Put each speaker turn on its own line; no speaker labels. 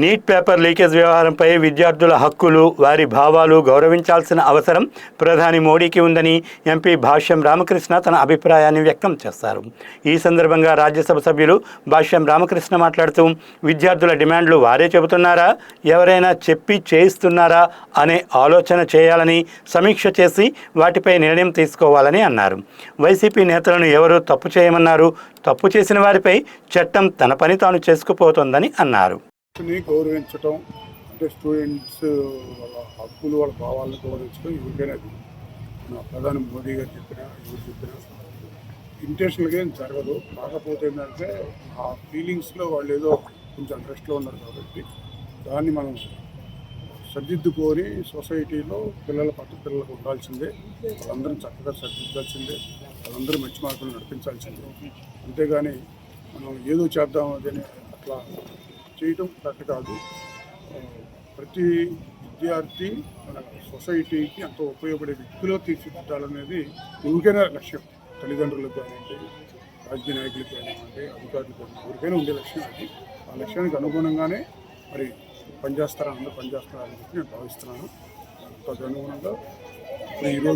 Neat paper leakage వ్యవహారంపై విద్యార్థుల హక్కులు, వారి భావాలు గౌరవించాల్సిన అవసరం ప్రధాని మోడీకి ఉందని ఎంపీ భాష్యం రామకృష్ణ తన అభిప్రాయాన్ని వ్యక్తం చేశారు. ఈ సందర్భంగా రాజ్యసభ సభ్యులు భాష్యం రామకృష్ణ మాట్లాడుతూ, విద్యార్థుల డిమాండ్లు వారే చెబుతున్నారా, ఎవరైనా చెప్పి చేయిస్తున్నారా అనే ఆలోచన చేయాలని, సమీక్ష చేసి వాటిపై నిర్ణయం తీసుకోవాలని అన్నారు. వైసీపీ నేతలను ఎవరూ తప్పు చేయమన్నారు, తప్పు చేసిన వారిపై చట్టం తన పని తాను చేసుకుపోతోందని అన్నారు.
గౌరవించటం అంటే స్టూడెంట్స్ వాళ్ళ హక్కులు, వాళ్ళ భావాలను గౌరవించడం ఎవరికైనా మన ప్రధాని మోదీ గారు చెప్పినా, ఎవరు చెప్పినా ఇంటెన్షనల్గా ఏం జరగదు. కాకపోతే ఏంటంటే ఆ ఫీలింగ్స్లో వాళ్ళు ఏదో కొంచెం ఇంట్రెస్ట్లో ఉన్నారు కాబట్టి దాన్ని మనం సర్దిద్దుకొని సొసైటీలో పిల్లల పట్ల పిల్లలకు ఉండాల్సిందే, వాళ్ళందరం చక్కగా సర్దిద్దాల్సిందే, వాళ్ళందరూ మంచి మార్పులు నడిపించాల్సిందే. అంతేగాని మనం ఏదో చేద్దాం అదని అట్లా చేయటం కరెక్ట్ కాదు. ప్రతి విద్యార్థి మన సొసైటీకి ఎంతో ఉపయోగపడే వ్యక్తిలో తీర్చిదిద్దాలనేది ఎవరికైనా లక్ష్యం. తల్లిదండ్రులకు కానివ్వండి, రాజకీయ నాయకులకు కానివ్వండి, అధికారులకు కానివ్వండి, ఎవరికైనా ఉండే లక్ష్యం అది. ఆ లక్ష్యానికి అనుగుణంగానే మరి పనిచేస్తారని, అందరూ పనిచేస్తారని చెప్పి నేను భావిస్తున్నాను. తదనుగుణంగా ఈరోజు